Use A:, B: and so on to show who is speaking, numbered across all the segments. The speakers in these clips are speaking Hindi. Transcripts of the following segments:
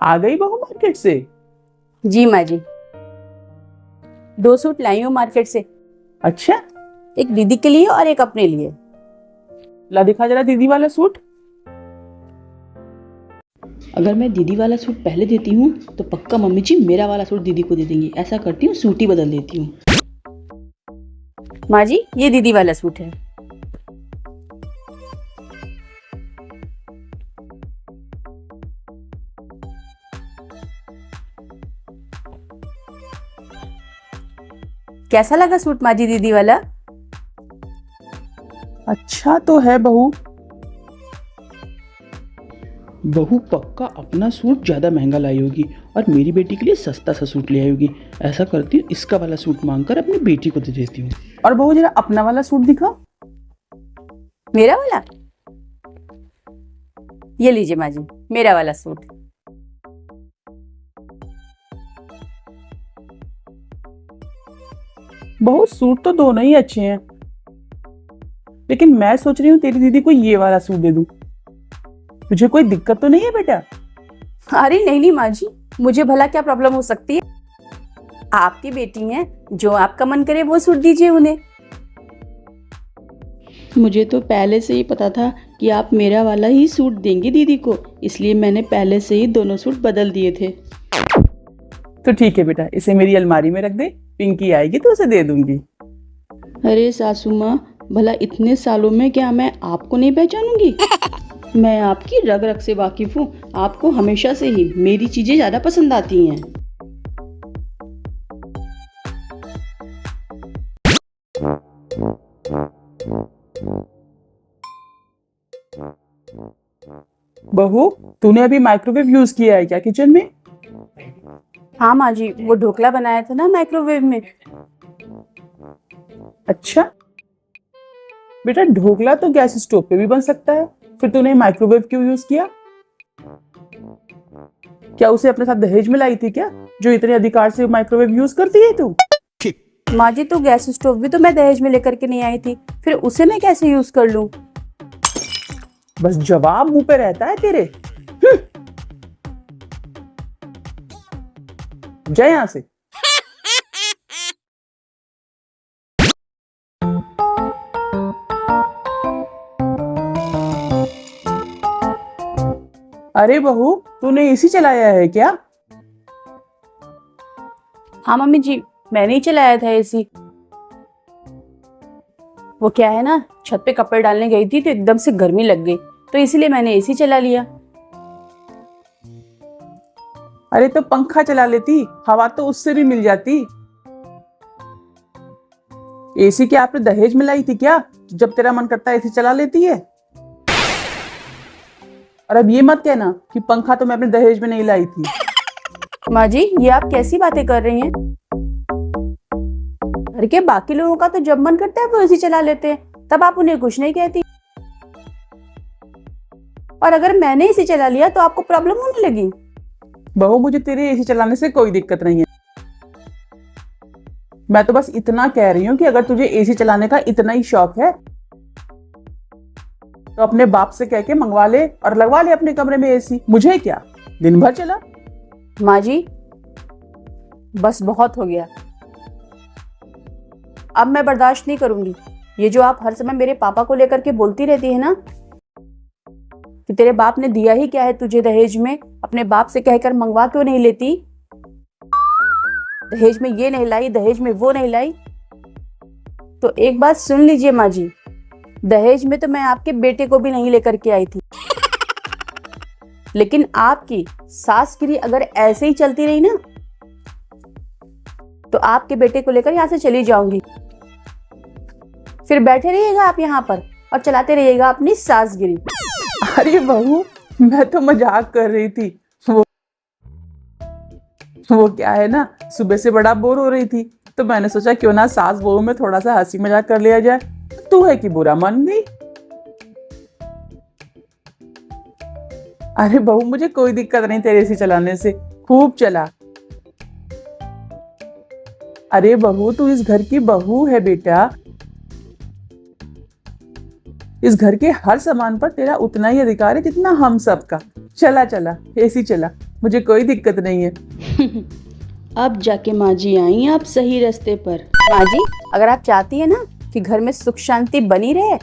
A: आ गई बहू मार्केट से?
B: जी माँ जी, 2 सूट लाई हूँ मार्केट से।
A: अच्छा,
B: एक दीदी के लिए और एक अपने लिए।
A: ला दिखा जरा दीदी वाला सूट।
C: अगर मैं दीदी वाला सूट पहले देती हूँ तो पक्का मम्मी जी मेरा वाला सूट दीदी को दे देंगी। ऐसा करती हूँ, सूट ही बदल देती हूँ।
B: माँ जी, ये दीदी वाला सूट है। कैसा लगा सूट माँ जी दीदी वाला?
A: अच्छा तो है बहू।
C: बहू पक्का अपना सूट ज़्यादा महंगा लाई होगी और मेरी बेटी के लिए सस्ता सा सूट ले आई होगी। ऐसा करती हूँ, इसका वाला सूट मांगकर अपनी बेटी को दे देती हूँ।
A: और बहू जरा अपना वाला सूट दिखाओ।
B: मेरा वाला? ये लीजिए माँ जी, मेरा वाला सूट।
A: बहू सूट तो दोनों ही अच्छे हैं, लेकिन मैं सोच रही हूँ तेरी दीदी को ये वाला सूट दे दूं। तुझे कोई दिक्कत तो नहीं है बेटा?
B: अरे नहीं माँ जी, मुझे भला क्या प्रॉब्लम हो सकती है? आपकी बेटी हैं, जो आपका मन करे वो सूट दीजिए उन्हें।
C: मुझे तो पहले से ही पता था कि आप मेरा वाला ही सूट देंगी दीदी को, इसलिए मैंने पहले से ही दोनों सूट बदल दिए थे।
A: तो ठीक है बेटा, इसे मेरी अलमारी में रख दे, पिंकी आएगी तो उसे दे दूंगी।
C: अरे सासू माँ, भला इतने सालों में क्या मैं आपको नहीं पहचानूंगी? मैं आपकी रग रग से वाकिफ हूँ। आपको हमेशा से ही मेरी चीजें ज्यादा पसंद आती हैं।
A: बहू, तूने अभी माइक्रोवेव यूज किया है क्या किचन में?
B: हाँ माँ जी, वो ढोकला बनाया था ना माइक्रोवेव में।
A: अच्छा बेटा, ढोकला तो गैस स्टोव पे भी बन सकता है, फिर तूने माइक्रोवेव क्यों यूज किया? क्या उसे अपने साथ दहेज में लाई थी क्या, जो इतने अधिकार से माइक्रोवेव यूज करती है तू?
B: माँ जी, तो गैस स्टोव भी तो मैं दहेज में लेकर के नहीं आई थी, फिर उसे मैं कैसे यूज कर लूं?
A: बस जवाब मुंह पे रहता है तेरे। जा यहां से। अरे बहू, तूने एसी चलाया है क्या?
B: हाँ मम्मी जी, मैंने ही चलाया था एसी। वो क्या है ना, छत पे कपड़े डालने गई थी तो एकदम से गर्मी लग गई, तो इसीलिए मैंने एसी चला लिया।
A: अरे तो पंखा चला लेती, हवा तो उससे भी मिल जाती। एसी क्या आपने दहेज में लाई थी क्या, जब तेरा मन करता है एसी चला लेती है? और अब ये मत कहना कि पंखा तो मैं अपने दहेज में नहीं लाई थी।
B: माँ जी, ये आप कैसी बातें कर रही हैं? घर के बाकी लोगों का तो जब मन करता है वो एसी चला लेते हैं, तब आप उन्हें कुछ नहीं कहती। और अगर मैंने एसी चला लिया तो आपको प्रॉब्लम होने लगी।
A: बहू, मुझे तेरे एसी चलाने से कोई दिक्कत नहीं है। मैं तो बस इतना कह रही हूँ कि अगर तुझे एसी चलाने का इतना ही शौक है तो अपने बाप से कह के मंगवा ले और लगवा ले अपने कमरे में एसी। मुझे क्या, दिन भर चला।
B: माँ जी, बस बहुत हो गया, अब मैं बर्दाश्त नहीं करूंगी। ये जो आप हर समय मेरे पापा को लेकर के बोलती रहती है ना कि तेरे बाप ने दिया ही क्या है तुझे दहेज में, अपने बाप से कहकर मंगवा क्यों नहीं लेती? दहेज में ये नहीं लाई, दहेज में वो नहीं लाई। तो एक बात सुन लीजिए माँ जी, दहेज में तो मैं आपके बेटे को भी नहीं लेकर के आई थी, लेकिन आपकी सासगिरी अगर ऐसे ही चलती रही ना तो आपके बेटे को लेकर यहाँ से चली जाऊंगी। फिर बैठे रहिएगा आप यहाँ पर और चलाते रहिएगा अपनी सासगिरी।
A: अरे बहू, मैं तो मजाक कर रही थी। वो क्या है ना, सुबह से बड़ा बोर हो रही थी तो मैंने सोचा क्यों ना सास बहू में थोड़ा सा हंसी मजाक कर लिया जाए। तू है कि बुरा मान गई? अरे बहू, मुझे कोई दिक्कत नहीं तेरे एसी चलाने से, खूब चला। अरे बहू, तू इस घर की बहू है बेटा, इस घर के हर सामान पर तेरा उतना ही अधिकार है जितना हम सबका। चला चला, एसी चला, मुझे कोई दिक्कत नहीं है।
C: अब जाके माँ जी आई आप सही रास्ते पर।
B: माँ जी, अगर आप चाहती है ना कि घर में सुख शांति बनी रहे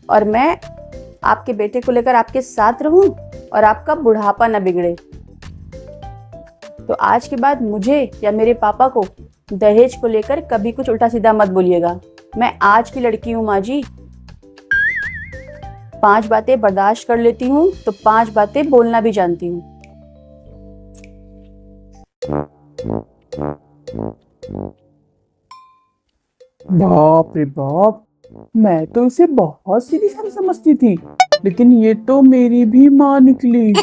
B: और मैं आपके बेटे को लेकर आपके साथ रहूं और आपका बुढ़ापा न बिगड़े, तो आज के बाद मुझे या मेरे पापा को दहेज को लेकर कभी कुछ उल्टा सीधा मत बोलिएगा। मैं आज की लड़की हूँ माँ जी, 5 बातें बर्दाश्त कर लेती हूँ तो 5 बातें बोलना भी जानती हूँ।
A: बाप रे बाप, मैं तो इसे बहुत सीधी सारी समझती थी, लेकिन ये तो मेरी भी माँ निकली।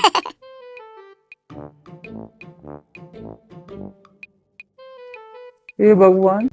A: हे भगवान।